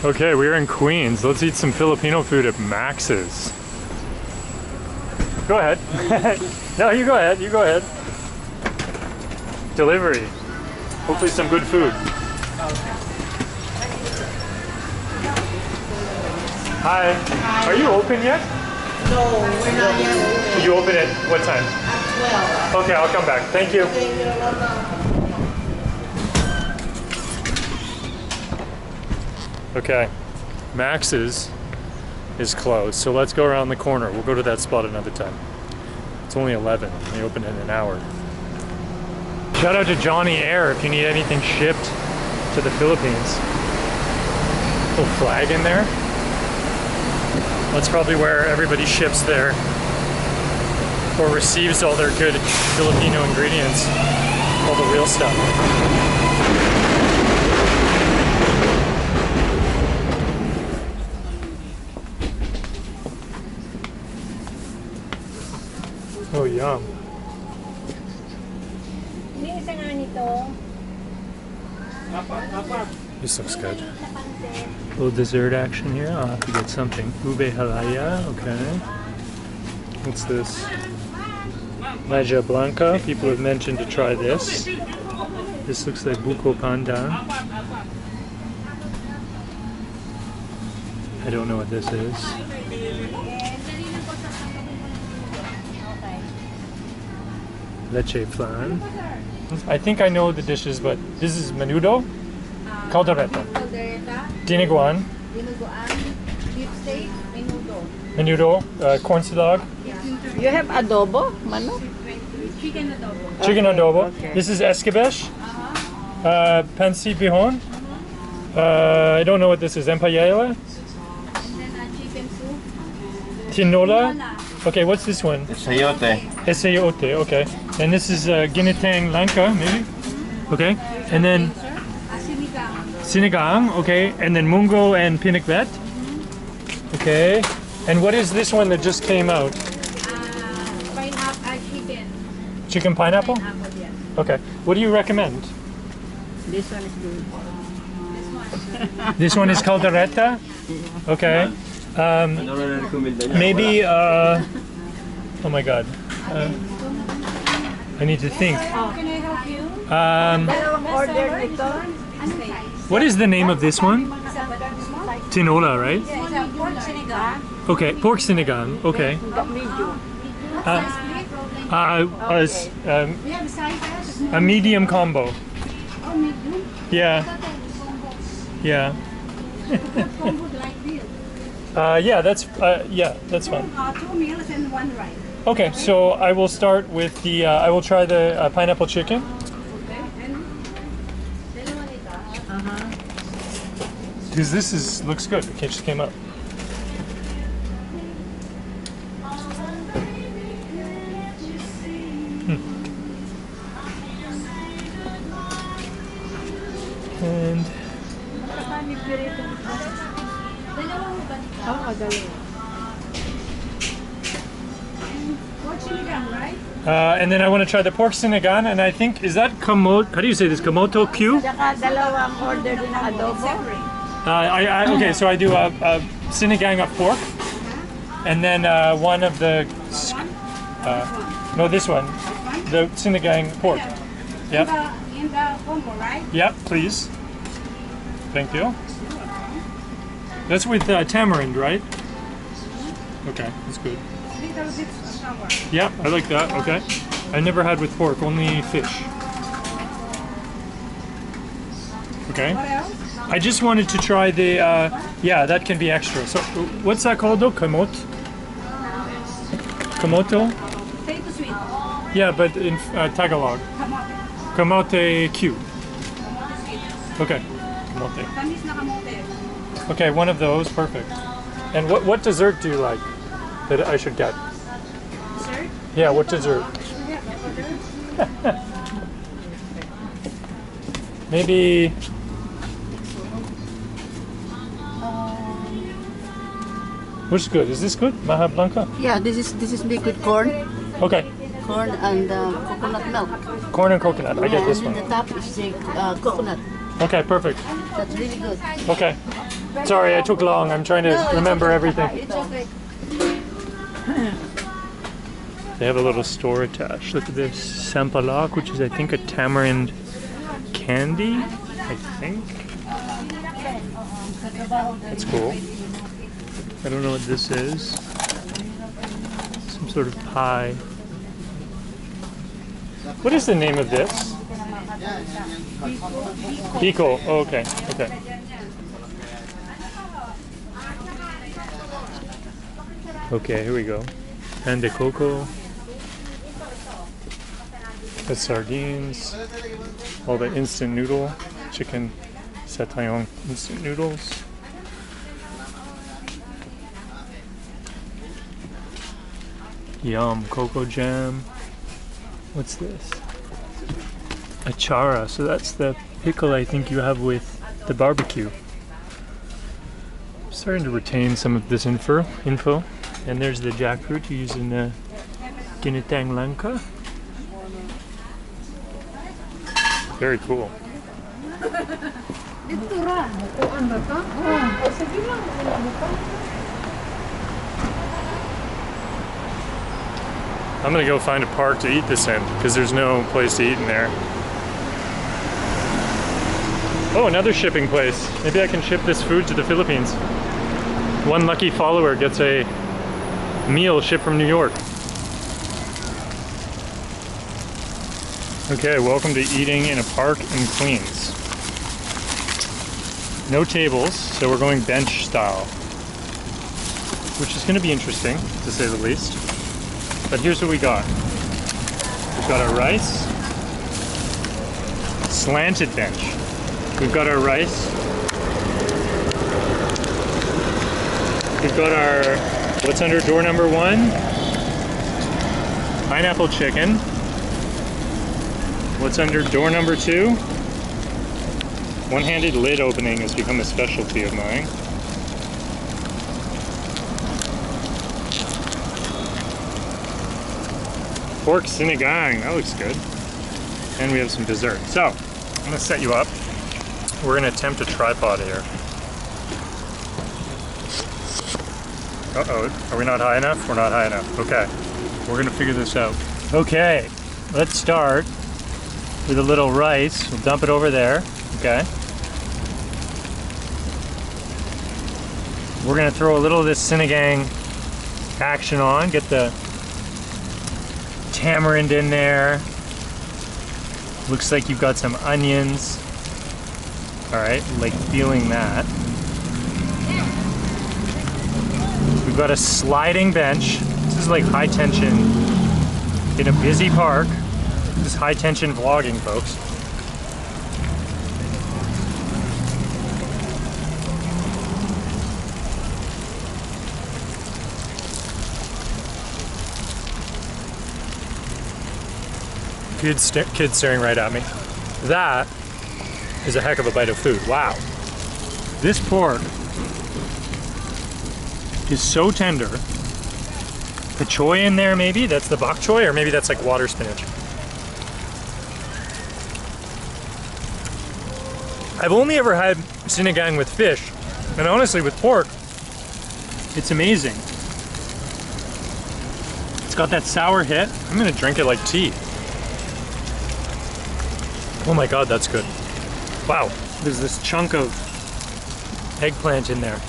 Okay, we're in Queens. Let's eat some Filipino food at Max's. Go ahead. No, you go ahead. You go ahead. Delivery. Hopefully some good food. Hi. Are you open yet? No, we're not yet. You open at what time? At 12. Okay, I'll come back. Thank you. Okay, Max's is closed, so let's go around the corner. We'll go to that spot another time. It's only 11. They open in an hour. Shout out to Johnny Air if you need anything shipped to the Philippines. Little flag in there. That's probably where everybody ships their or receives all their good Filipino ingredients, all the real stuff. Oh, yum. This looks good. A little dessert action here. I'll have to get something. Ube halaya, okay. What's this? Maja Blanca. People have mentioned to try this. This looks like buko pandan. I don't know what this is. Leche flan. I think I know the dishes, but this is menudo, caldereta, dinuguan, beef steak, menudo, corn silog. You have adobo, manok? chicken adobo. Chicken adobo. Okay. This is escabeche, pansi bihon. I don't know what this is. Empayela, And then chicken soup. tinola. Okay, what's this one? Sayote. Esayote. Okay, and this is ginitang langka, maybe. Okay, and then Sinigang. sinigang. Okay, and then mungo and pinakbet. Okay, and what is this one that just came out? Pineapple chicken. Chicken pineapple. Pineapple, yes. Okay, what do you recommend? This one is good. This one is caldereta. Okay. Maybe. Oh my God. I need to think. Can I help you? Dalawang order nito. What is the name of this one? Tinola, right? Pork sinigang. Okay, pork sinigang. Okay. Medyo. We have sizes. A medium combo. Oh, medium. Yeah. Yeah. Combo like this. Yeah, that's fine. 2 meals and 1 rice. Okay, so I will start with the. I will try the pineapple chicken. Okay. And dalawa nito. Because this looks good. It just came up. And Dalawa mo ba nito? Oo, dalawa. Pork sinigang, right? and then I want to try the pork sinigang, and I think is that kamote. How do you say this? Kamoto Q. Saka dalawang order din ng adobo. Separate. Okay, so I do a sinigang of pork, and then one of the. No, this one. The sinigang pork. Yep. In the combo, right? Yep, please. Thank you. That's with tamarind, right? Okay, that's good. Little bit sour. Yeah, I like that. Okay. I never had with pork, only fish. Okay. What else? I just wanted to try the, yeah, that can be extra. So, what's that called though? Kamote? Kamoto? Potato sweet. Yeah, but in Tagalog. Kamote. Kamote Q. Kamote sweet. Okay. Kamote. Tamis na kamote. Okay, one of those, perfect. And what dessert do you like that I should get? Dessert? Yeah, what dessert? Maybe. Which is good? Is this good? Maja Blanca? Yeah, this is liquid corn. Okay. Corn and coconut milk. Corn and coconut. I get this And one. the top is the coconut. Okay, perfect. That's really good. Okay. Sorry, I took long. I'm trying to remember everything. It's okay. They have a little store attached. Look at this sampalok, which is I think a tamarind candy. I think. That's cool. I don't know what this is. Some sort of pie. What is the name of this? Pico. Oh, okay. Okay. Okay, here we go. Pan de coco. The sardines. All the instant noodle. Chicken satayong instant noodles. Yum, cocoa jam. What's this? Achara, so that's the pickle I think you have with the barbecue. I'm starting to retain some of this info. And there's the jackfruit you use in the ginitang Blanca. Very cool. I'm gonna go find a park to eat this in because there's no place to eat in there. Oh, another shipping place. Maybe I can ship this food to the Philippines. One lucky follower gets a meal shipped from New York. Okay, welcome to eating in a park in Queens. No tables, so we're going bench style, which is going to be interesting, to say the least. But here's what we got. We've got our rice, slanted bench. We've got our rice. We've got our, what's under door number 1? Pineapple chicken. What's under door number 2? One-handed lid opening has become a specialty of mine. Pork sinigang, that looks good. And we have some dessert. So, I'm gonna set you up. We're gonna attempt a tripod here. Uh-oh, are we not high enough? We're not high enough, okay. We're gonna figure this out. Okay, let's start with a little rice. We'll dump it over there, okay. We're gonna throw a little of this sinigang action on, get the tamarind in there. Looks like you've got some onions. All right, like feeling that. We've got a sliding bench. This is like high tension in a busy park. This is high tension vlogging, folks. Kid staring right at me. That is a heck of a bite of food. Wow. This pork is so tender. The choy in there, maybe? That's the bok choy, or maybe that's like water spinach. I've only ever had sinigang with fish, and honestly with pork, it's amazing. It's got that sour hit. I'm gonna drink it like tea. Oh my god, that's good. Wow, there's this chunk of eggplant in there.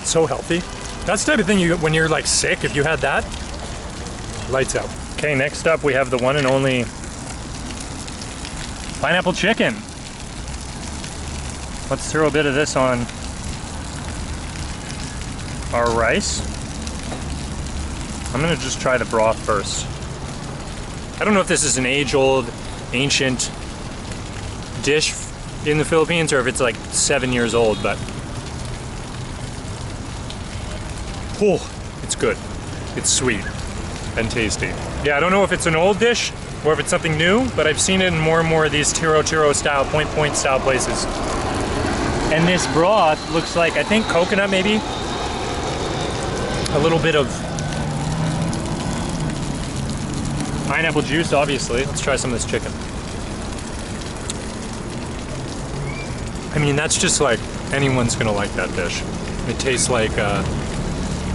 So healthy. That's the type of thing you, when you're like sick, if you had that, lights out. Okay, next up we have the one and only pineapple chicken. Let's throw a bit of this on our rice. I'm gonna just try the broth first. I don't know if this is an age-old, ancient dish in the Philippines or if it's like 7 years old, but oh, it's good. It's sweet and tasty. Yeah, I don't know if it's an old dish or if it's something new, but I've seen it in more and more of these turo style, point style places. And this broth looks like, I think coconut maybe, a little bit of pineapple juice, obviously. Let's try some of this chicken. I mean, that's just like, anyone's gonna like that dish. It tastes like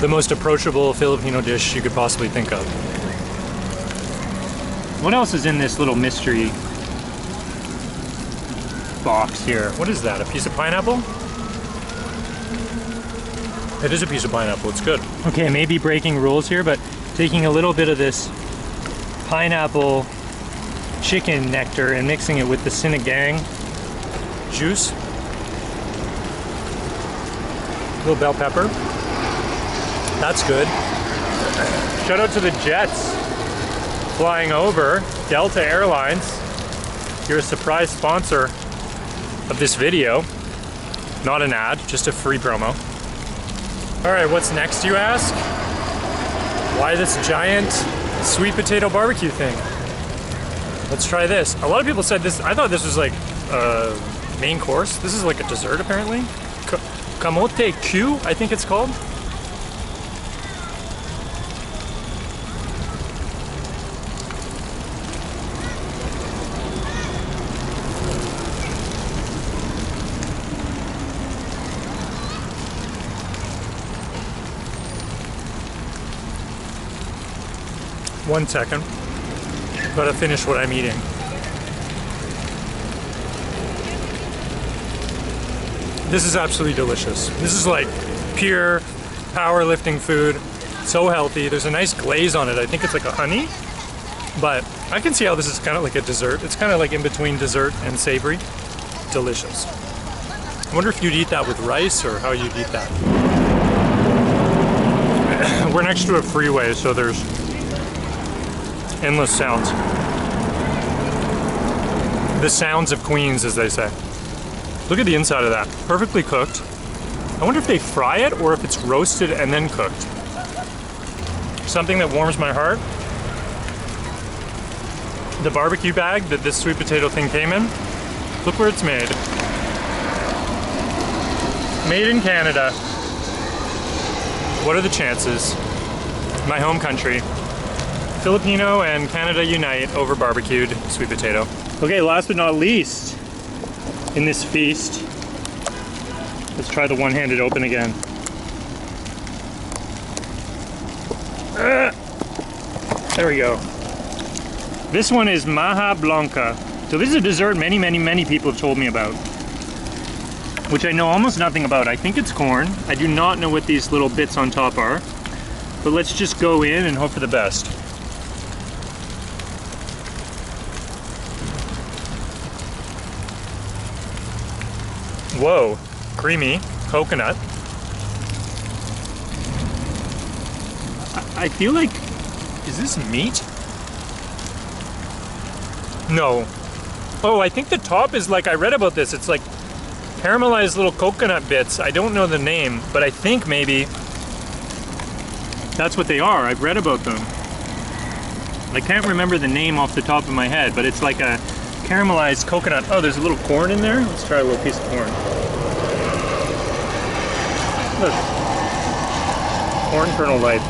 the most approachable Filipino dish you could possibly think of. What else is in this little mystery box here? What is that, a piece of pineapple? It is a piece of pineapple, it's good. Okay, maybe breaking rules here, but taking a little bit of this pineapple chicken nectar and mixing it with the Sinigang juice. A little bell pepper. That's good. Shout out to the jets flying over, Delta Airlines. You're a surprise sponsor of this video. Not an ad, just a free promo. All right, what's next, you ask? Why this giant sweet potato barbecue thing? Let's try this. A lot of people said this, I thought this was like a main course. This is like a dessert apparently. Kamote Q, I think it's called. One second. Gotta finish what I'm eating. This is absolutely delicious. This is like pure powerlifting food. So healthy. There's a nice glaze on it. I think it's like a honey. But I can see how this is kind of like a dessert. It's kind of like in between dessert and savory. Delicious. I wonder if you'd eat that with rice or how you'd eat that. We're next to a freeway, so there's endless sounds. The sounds of Queens, as they say. Look at the inside of that. Perfectly cooked. I wonder if they fry it or if it's roasted and then cooked. Something that warms my heart. The barbecue bag that this sweet potato thing came in. Look where it's made. Made in Canada. What are the chances? My home country. Filipino and Canada unite over barbecued sweet potato. Okay, last but not least, in this feast, let's try the one-handed open again. There we go. This one is Maja Blanca. So this is a dessert many people have told me about, which I know almost nothing about. I think it's corn. I do not know what these little bits on top are, but let's just go in and hope for the best. Whoa, creamy coconut. I feel like, is this meat? No. Oh, I think the top is like, I read about this, it's like caramelized little coconut bits. I don't know the name, but I think maybe that's what they are. I've read about them. I can't remember the name off the top of my head, but it's like a caramelized coconut. Oh, there's a little corn in there. Let's try a little piece of corn. Look. Corn kernel light.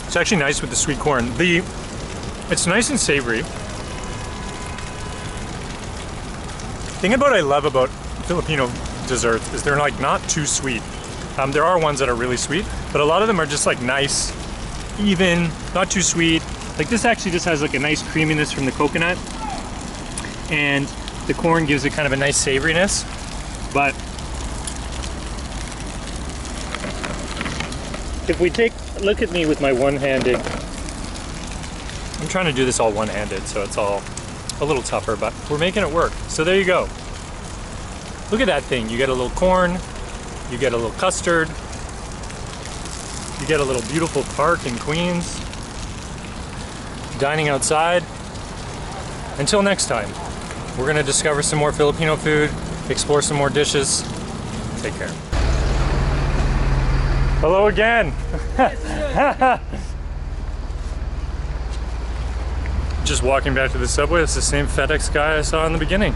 It's actually nice with the sweet corn. It's nice and savory. The thing I love about Filipino desserts is they're like not too sweet. There are ones that are really sweet, but a lot of them are just like nice, even, not too sweet. Like this actually just has like a nice creaminess from the coconut, and the corn gives it kind of a nice savoriness. But if we look at me with my one-handed, I'm trying to do this all one-handed, so it's all a little tougher, but we're making it work. So there you go. Look at that thing. You get a little corn, you get a little custard, you get a little beautiful park in Queens, dining outside. Until next time, we're gonna discover some more Filipino food, explore some more dishes. Take care. Hello again. Just walking back to the subway, it's the same FedEx guy I saw in the beginning.